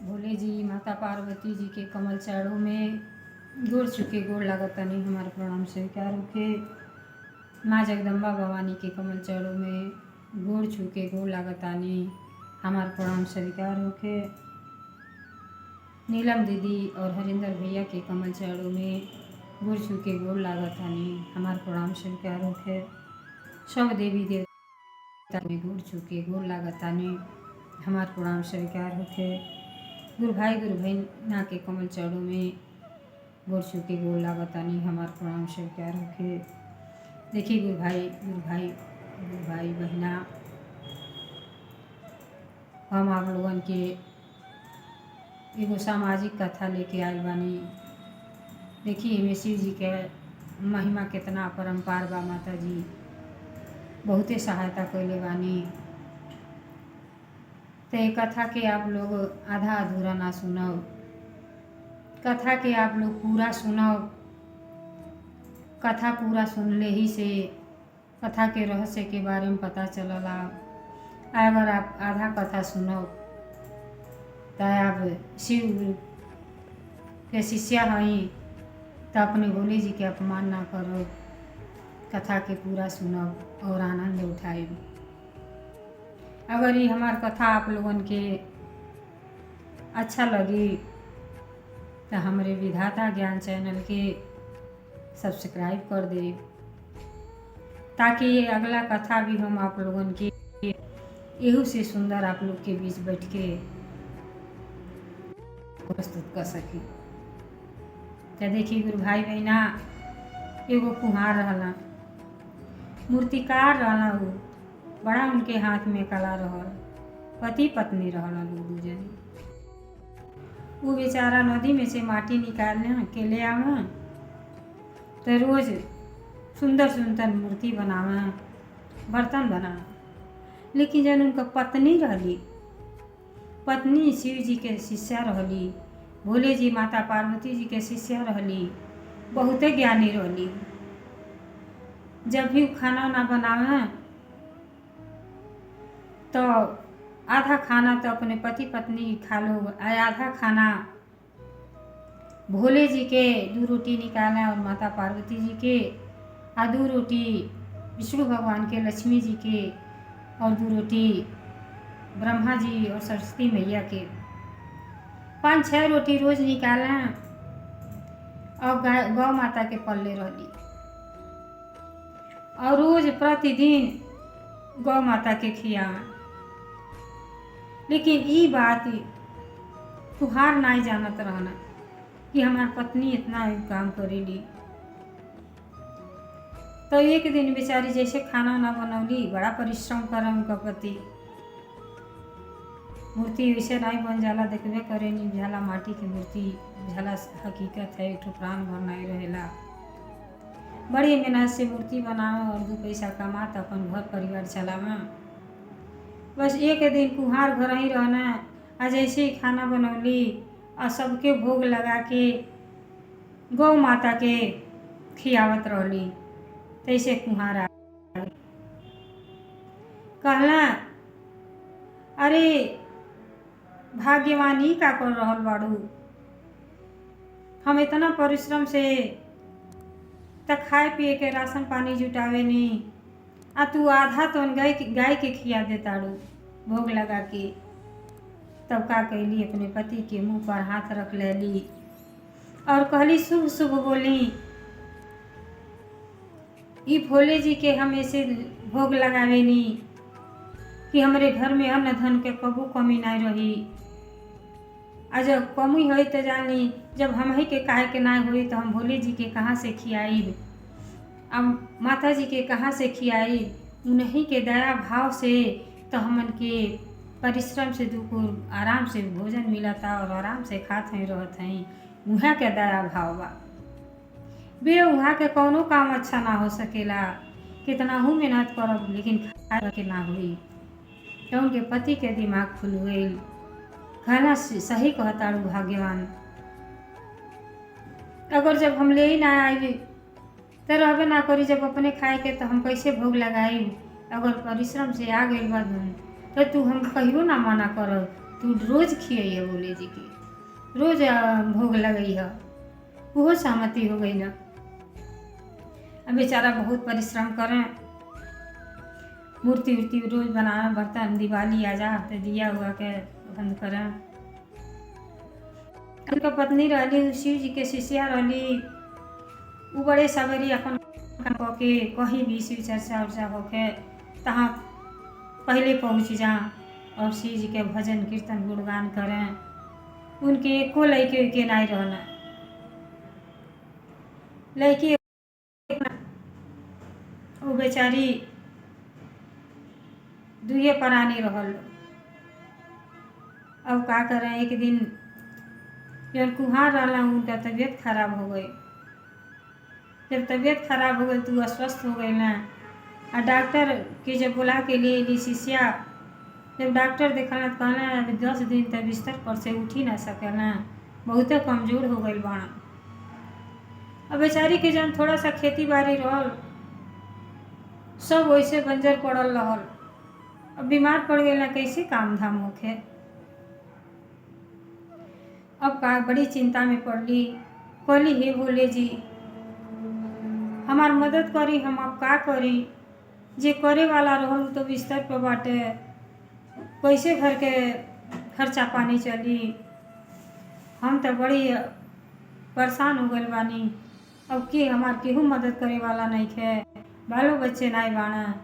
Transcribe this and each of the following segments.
भोले जी माता पार्वती जी के कमल चरणों में गोड़ छुके गोड़ लागतानी हमार प्रणाम स्वीकार होखे। माँ जगदम्बा भवानी के कमल चरणों में गोड़ छुके गोड़ लागतानी हमार प्रणाम स्वीकार होखे। नीलम दीदी और हरिंदर भैया के कमल चरणों में गोड़ छुके गोड़ लागतानी हमार प्रणाम स्वीकार होखे। सब देवी देवता में गोड़ छुके गोड़ लागतानी हमार प्रणाम स्वीकार होखे। गुरु भाई गुरु बहना के कमल चरणों में गोड़ छुके गोड़ लागतानी हमार प्रणाम स्वीकार होखे। देखिए गुरु भाई बहना, हम आप लोगन के एगो सामाजिक कथा लेके आयल बानी। देखिए एमे शिव जी के महिमा कितना अपरंपार बा। माता जी बहुते सहायता कइले बानी। तो ये कथा के आप लोग आधा अधूरा ना सुनब, कथा के आप लोग पूरा सुनब। कथा पूरा सुनले ही से कथा के रहस्य के बारे में पता चलला। अगर आप आधा कथा सुनब तो आप शिव गुरु के शिष्या हई तो अपने भोले जी के अपमान ना करब। कथा के पूरा सुनब और आनंद उठाएब। अगर ये हमार कथा आप लोगन के अच्छा लगी तो हमारे विधाता ज्ञान चैनल के सब्सक्राइब कर दे, ताकि ये अगला कथा भी हम आप लोगन के एहू से सुंदर आप लोग के बीच बैठ के प्रस्तुत कर सकी। तो देखिए गुरु भाई बहना, एगो कुम्हार रहला, मूर्तिकार रहला। वो बड़ा उनके हाथ में कला रहल। पति पत्नी रहला लोग दू जने। वो बेचारा नदी में से माटी निकालने के ले आवा तो रोज सुंदर सुंदर मूर्ति बनावा, बर्तन बनावा। लेकिन जब उनका पत्नी रहली, पत्नी शिव जी के शिष्या रहली, भोले जी माता पार्वती जी के शिष्या रहली, बहुते ज्ञानी रहली। जब भी खाना ना बनावे तो आधा खाना तो अपने पति पत्नी खा लो, आधा खाना भोले जी के 2 रोटी निकालें और माता पार्वती जी के, और 2 रोटी विष्णु भगवान के, लक्ष्मी जी के, और 2 रोटी ब्रह्मा जी और सरस्वती मैया के। 5-6 रोटी रोज निकालें और गौ माता के पल्ले रहली और रोज प्रतिदिन गौ माता के खियावें। लेकिन ये बात कुम्हार नहीं जानत रहना कि हमार पत्नी इतना काम करेली। तो एक दिन बेचारी जैसे खाना ना बनौली, बड़ा परिश्रम करे उनका पति। मूर्ति वैसे नहीं बन जाला, देखबे करे नहीं झाला माटी की मूर्ति, झाला हकीकत है, एक ठो प्राण भर नहीं रहेला। बड़ी मेहनत से मूर्ति बनावे और 2 पैसा कमाता अपन घर परिवार चलावे। बस एक दिन कुम्हार घर ही रहना, आ जैसे ही खाना बनौली और सबके भोग लगा के गौ माता के खियावत रहली। तैसे कुम्हार आ कहला, अरे भाग्यवानी का कर रहल बाड़ू, हम इतना परिश्रम से त खाए पिए के राशन पानी जुटावे नहीं, आ तू आधा तो गाय के खिया दे ताड़ू भोग लगा के। तब का कैली, अपने पति के मुंह पर हाथ रख लेली और कहली, शुभ शुभ बोली, ई भोले जी के हम ऐसे भोग लगावे नी कि हमारे घर में अन्न धन के कबू कमी नहीं रही। आ जब कमी हुई तो जानी, जब हम ही के काहे के ना हुई तो हम भोले जी के कहाँ से खियाई, अब माता जी के कहाँ से खियाई। उन्हीं के दया भाव से तो हमन के परिश्रम से दुको आराम से भोजन मिलता और आराम से खात हैं रहत हैं। वहाँ के दया भाव बा बे, वहाँ के कौनो काम अच्छा ना हो सकेला। कितना हूँ मेहनत करब लेकिन खाए के ना हुई। तो उनके पति के दिमाग खुल गई। खाना सही कहताड़ू भाग्यवान, अगर जब हम ले ही ना आई तो रहबे ना करी, जब अपने खाए के तो हम कैसे भोग लगाई। अगर परिश्रम से आ गई बा तो तू हम कहियो ना मना करब तू रोज खियैया भोले जी के, रोज भोग लगैया। वो सहमति हो गई ना। अब बेचारा बहुत परिश्रम करें, मूर्ति उर्ति रोज बनाना, बर्तन दिवाली आ जा तो दिया हुआ के बंद करें। उनका पत्नी रहली, शिव जी के शिष्या रहली, वो बड़े सवेरी अपन काम के कहीं भी शिव चर्चा उर्चा होके तहाँ पहले पहुँच जा और शिव जी के भजन कीर्तन गुणगान करें। उनके एको लड़के के नहीं रहना, लड़की वो बेचारी दुए परानी रहल। अब का करें, एक दिन जब कुहार रहला उनका तबीयत खराब हो गई। जब तबीयत खराब हो गई तो अस्वस्थ हो गई ना, और डॉक्टर के जब बुला के लिए ली शिष्या, जब डॉक्टर देखा तो कहना 10 दिन तक बिस्तर पर से उठ ही ना सकेला, बहुत कमजोर हो गई बाण। अब बेचारी के जब थोड़ा सा खेती बाड़ी रहल सब वैसे बंजर पड़ल रहल। अब बीमार पड़ गई ना, कैसे काम धाम होखे। अब का बड़ी चिंता में पड़ली, कहली हे भोले जी हमार मदद करी, हम अब का करी। जे करे वाला रहल तो बिस्तर पर बाटे, कैसे घर के खर्चा पानी चली। हम तो बड़ी परेशान हो गए बानी। अब के हमार केहू मदद करे वाला नहीं है, बालो बच्चे नहीं बाना।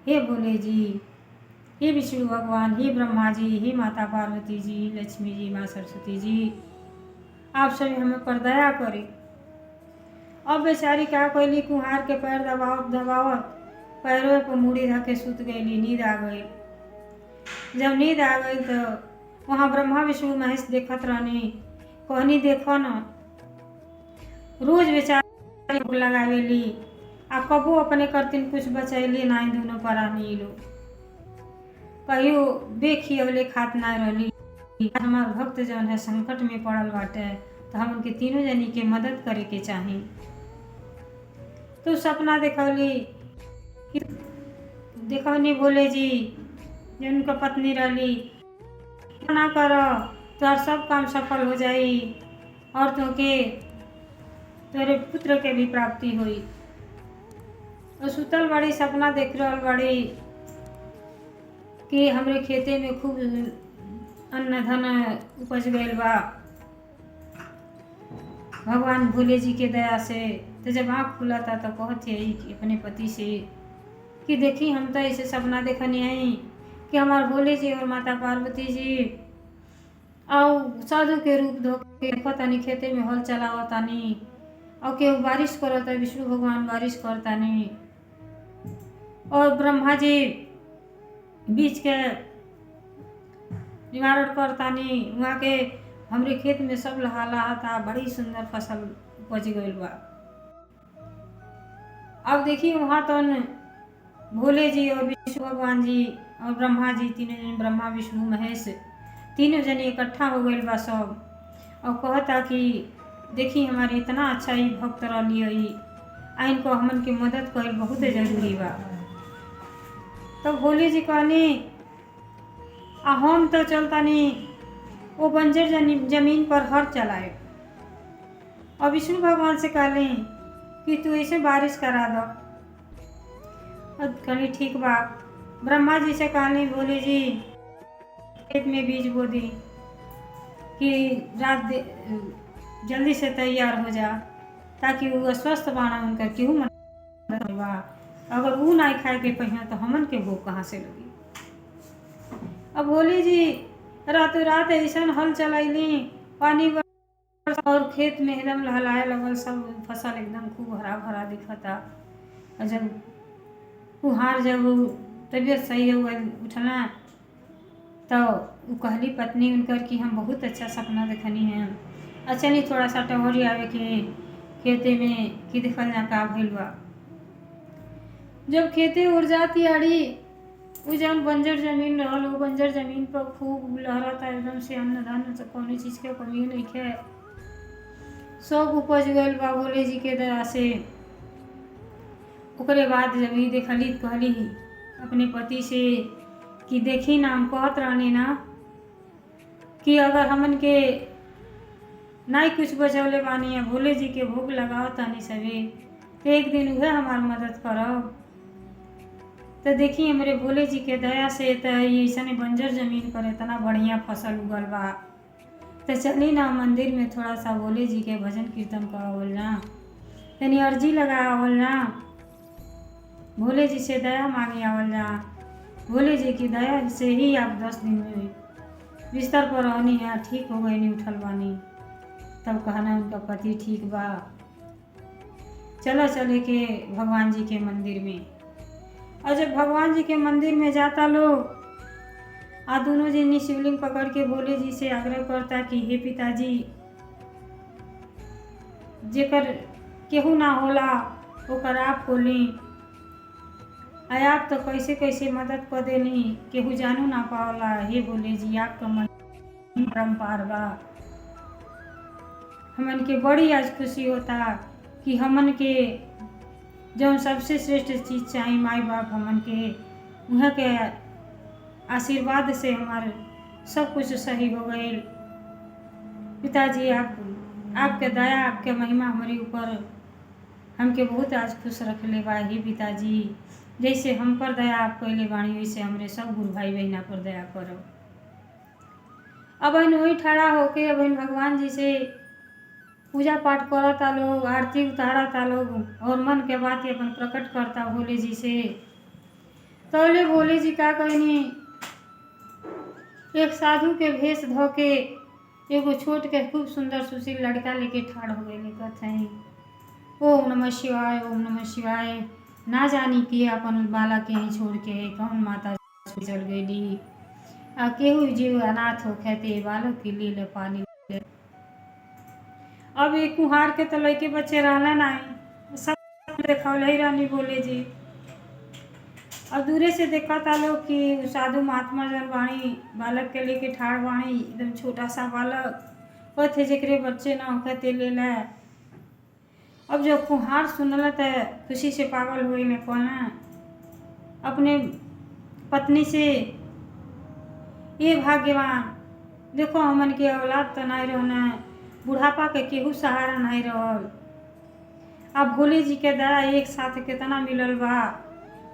हे भोले जी, हे विष्णु भगवान, हे ब्रह्मा जी, हे माता पार्वती जी, लक्ष्मी जी, माँ सरस्वती जी, आप सभी हमें पर दया करें। अब बेचारी क्या कैली, कुहार के पैर दबावत दबावत पैरों पर मुड़ी धऽ के सुत गई, नींद आ गई। जब नींद आ गई तो वहाँ ब्रह्मा विष्णु महेश देखत रहनी। कहनी देखो न, रोज बेचारी भोग लगावेली आ कबो अपने करतीन कुछ बचैली नहीं, दोनों परानी लोग कहियो बेखियवले खात ना रहली। हमार भक्त जौन है संकट में पड़ल बाटे तो हम उनके तीनों जनी के मदद करे के चाही। तो सपना देखौनी भोले जी जो उनका पत्नी रहली, ना करो तो सब काम सफल हो जाई और तोरे पुत्र के भी प्राप्ति हुई। और सुतल बड़ी सपना देख रहल बड़ी कि हमरे खेते में खूब अन्न धन उपज गईल बा भगवान भोले जी के दया से। तो जब आँख खुला था तो कहत यही कि अपने पति से कि देखी हम तो ऐसे सपना देखनी है कि हमारे भोले जी और माता पार्वती जी और साधु के रूप धो के देखतानी खेते में हल चलावतानी और केहू बारिश करता, विष्णु भगवान बारिश करतानी और ब्रह्मा जी बीच के निवारण करतानी। वहाँ के हमरे खेत में सब लहा था, बड़ी सुंदर फसल उपज गईल बा। अब देखिए वहाँ तो भोले जी और विष्णु भगवान जी और ब्रह्मा जी, तीनों जन, ब्रह्मा विष्णु महेश तीनों जने इकट्ठा हो गए बा सब। और कहता कि देखी हमारे इतना अच्छा ही भक्त रही आ इनको हमन के मदद कर बहुत जरूरी बा। तो भोले जी कहनी हम तो चलतानी वो बंजर जमीन पर हर चलाए। और विष्णु भगवान से कहली कि तू ऐसे बारिश करा दो। और कहली ठीक बा। ब्रह्मा जी से कहली भोले जी खेत में बीज बो दी कि रात जल्दी से तैयार हो जा, ताकि वो स्वस्थ बाना उनकर केहू मदद बा। अगर वो नहीं खाए के पहिया तो हमन के भूख कहाँ से लगी। अब भोले जी रातों रात ऐसा हल चलैली, पानी और खेत में एकदम लहलाए लगल, सब फसल एकदम खूब हरा भरा दिखता। और जब कुहार जब तबीयत सही हो गई उठना तो वो कहली पत्नी उनकर कि हम बहुत अच्छा सपना देखनी है, अच्छा नहीं थोड़ा सा टहरी आवे के खेते में कि देखल ना का भइल बा। जब खेते उड़ जाती आड़ी, वो जब बंजर जमीन रहल वो बंजर जमीन पर खूब लहरता एकदम से, अन्न धन से कौन चीज के कमी नहीं है, सब उपज गईल बा भोले जी के दया से। ओकरे बाद जब ये देखली कहली अपने पति से कि देखी ना हम कहत रहनी ना कि अगर हमन के नहीं कुछ बचौले बानी है भोले जी के भोग लगाओ तानी सभी तो एक दिन वह हमार मदद करब। तो देखिए मेरे भोले जी के दया से तो ऐसा बंजर जमीन पर इतना बढ़िया फसल उगल बा। तो चली ना मंदिर में थोड़ा सा भोले जी के भजन कीर्तन करावल ना, तनी अर्जी लगावल ना, भोले जी से दया मांगे आवल जा। भोले जी की दया से ही आप 10 दिन में बिस्तर पर रहनी है, ठीक हो गई, नहीं उठल बानी। तब कहना उनका पति ठीक बा, चलो चले के भगवान जी के मंदिर में। और जब भगवान जी के मंदिर में जाता लोग आ दोनों जनी शिवलिंग पकड़ के भोले जी से आग्रह करता कि हे पिताजी, जेकर केहू ना होला ओकर आप होली, आप तो कैसे कैसे मदद कर देनी, केहू जानू ना पावला। हे भोले जी आपका मन परम्पार बा। हमन के बड़ी आज खुशी होता कि हमन के जो सबसे श्रेष्ठ चीज़ चाहिए माई बाप हमन के वहाँ के आशीर्वाद से हमारे सब कुछ सही हो गई। पिताजी आपके दया आपके महिमा हमारे ऊपर हमके बहुत आज खुश रख ले बा। ही पिताजी जैसे हम पर दया आप कैले बाणी वैसे हमरे सब गुरु भाई बहना पर दया करो। अब वही ठड़ा होके अब भगवान जी से पूजा पाठ करता लोग, आरती उतारता लोग और मन के बात अपन प्रकट करता भोले जी से। तौले भोले जी का कहनी एक साधु के भेष धो के एगो छोट के खूब सुंदर सुशील लड़का लेके ठाड़ हो गए। कहते हैं ओम नमः शिवाय, ओम नमः शिवाय। ना जानी कि अपन बाला के ही छोड़ के कौन माता चल गई आ केहू जीव अनाथ हो कहते बालक के लिए पानी। अब एक कुहार के तो लड़के बच्चे रहना नहीं, सब देखौल ही रहनी भोले जी। अब दूरे से देखा था लोग कि साधु महात्मा जन बाणी बालक के लेके ठाड़ बाणी, एकदम छोटा सा बालक कहते जेकरे बच्चे ना होते ले ला। अब जब कुहार सुनल तो खुशी से पागल हुई में कहना अपने पत्नी से, ये भाग्यवान देखो हमन के औलाद तो नहीं रहना, बुढ़ापा के केहू सहारा नहीं रहल। अब भोले जी के दया एक साथ कितना मिलल बा।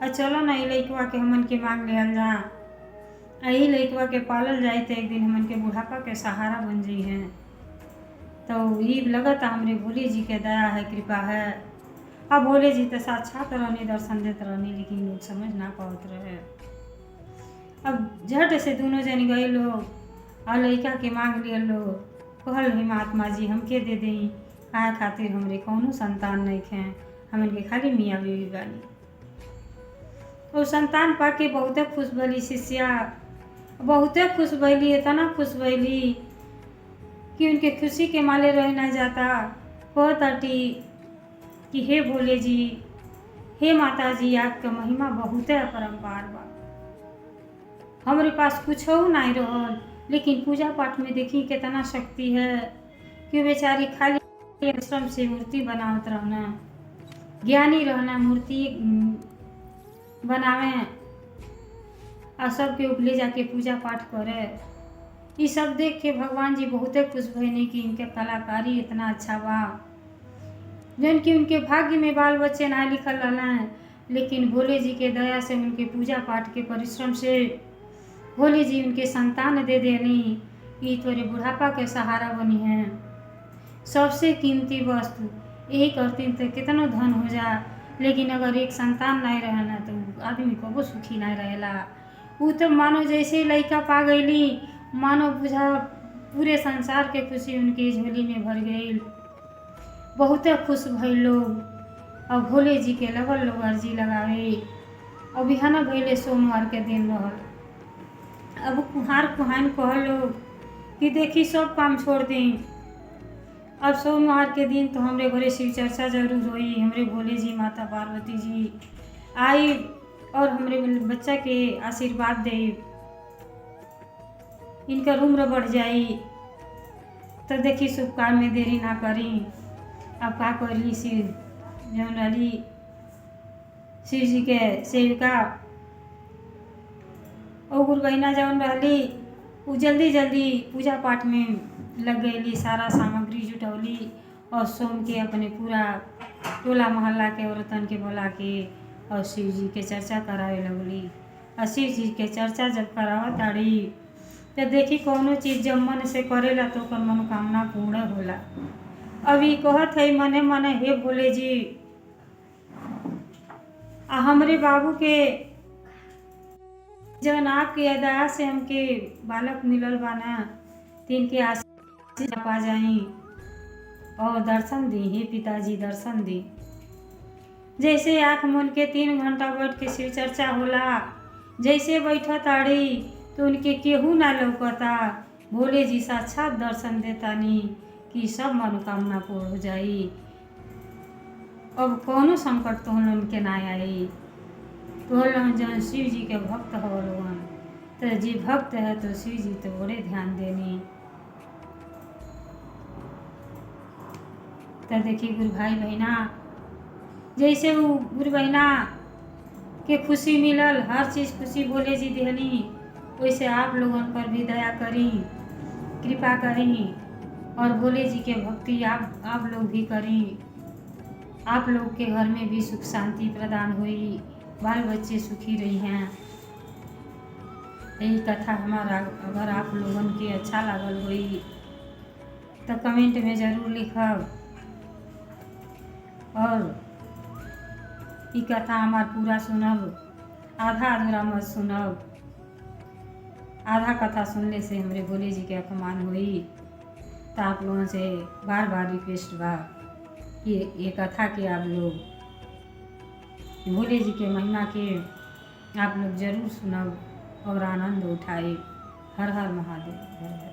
चलो ना ये लइकवा के हमन के मांग लिहल जा, यही लइकवा के पालल जाए तो एक दिन हमन के बुढ़ापा के सहारा बन जाई हैं। तो ये लगता हमरे भोले जी के दया है, कृपा है। अब भोले जी तो साक्षात रहनी, दर्शन देते रहनी, लेकिन लोग समझ ना पावत रहे। अब झट से दोनों जन गए लोग और लइका के मांग लिए लोग। कहल हे महात्मा जी हमके दे दें, काहे खातिर हमरे कौनो संतान नहीं खे, हमन के खाली मियाँ बीवी बानी। और संतान पाके बहुते खुश भली शिष्या, बहुते खुश भैली, इतना खुश भैली कि उनके खुशी के माले रह ना जाता। कहती कि हे भोले जी, हे माता जी, आपका महिमा बहुते अपरंपार बा। हमारे पास कुछ हो नहीं रहल, लेकिन पूजा पाठ में देखी कितना शक्ति है कि बेचारी खाली परिश्रम से मूर्ति बनावत रहना, ज्ञानी रहना, मूर्ति बनावे और सबके ऊपर ले जाके पूजा पाठ करे। ये सब देख के भगवान जी बहुते खुश भइने कि इनके कलाकारी इतना अच्छा बा। जन कि उनके भाग्य में बाल बच्चे ना लिखल रहना, लेकिन भोले जी के दया से उनके पूजा पाठ के परिश्रम से भोले जी उनके संतान दे देनी। ये तोरे बुढ़ापा के सहारा बनी है। सबसे कीमती वस्तु यही करती तो कितना धन हो जा, लेकिन अगर एक संतान नहीं रहना तो आदमी कबो सुखी नहीं रहेला। वो तो मानो जैसे लड़का पा गईली, मानो बुझा पूरे संसार के खुशी उनकी झोली में भर गई। बहुत खुश भइल लोग और भोले जी के लगल लोग अर्जी लगावे। और बिहाना भइले सोमवार के दिन रहल। अब कुहार कुहान कहल लोग कि देखी सब काम छोड़ दी, अब सोमवार के दिन तो हमरे घरे शिव चर्चा जरूर होई। हमरे भोले जी माता पार्वती जी आई और हमरे बच्चा के आशीर्वाद दे, इनका उम्र बढ़ जाई। तो देखी शुभ काम में देरी ना करी। अब का करी, शिव जौन रही शिव जी के सेविका और गुरु बहिना जौन रहली वो जल्दी जल्दी पूजा पाठ में लग गईली, सारा सामग्री जुटौली और सोम के अपने पूरा टोला मोहल्ला के औरतन के बोला के और शिव जी के चर्चा करावे लगली। और शिव जी के चर्चा जब करावत ताड़ी तो देखी कौनो चीज़ जब मन से करेला तो ओकर मनोकामना पूर्ण होला। अभी कहत है मने मने, हे भोले जी हमरे बाबू के जवन आपके दया से हमके बालक मिलल बाना, तीन के आशीष पा जाई और दर्शन दी। हे पिताजी दर्शन दी। जैसे आँख मूंद के 3 घंटा बैठ के शिव चर्चा होला, जैसे बैठा ताड़ी तो उनके केहू ना लौकता। भोले जी साक्षात दर्शन देतानी कि सब मनोकामना पूर्ण हो जाई, अब कौनो संकट तो उनके ना आई। तो जन शिव जी के भक्त हो लोगन, तो जी भक्त है तो शिव जी तो बड़े ध्यान देनी। तो देखिए गुरु भाई बहना, जैसे वो गुरु बहना के खुशी मिलल, हर चीज़ खुशी भोले जी देनी, वैसे आप लोगों पर भी दया करी, कृपा करी और भोले जी के भक्ति आप लोग भी करी। आप लोग के घर में भी सुख शांति प्रदान हुई, बाल बच्चे सुखी रही हैं। यही कथा हमारा अगर आप लोगों के अच्छा लागल हुई तो कमेंट में ज़रूर लिखब। और ये कथा हमार पूरा सुनब, आधा अधूरा मत सुनब। आधा कथा सुनने से हमारे भोले जी के अपमान हुई। तो आप लोगों से बार बार रिक्वेस्ट बा कि ये कथा के आप लोग भोले जी के महिमा के आप लोग जरूर सुनब और आनंद उठाए। हर हर महादेव।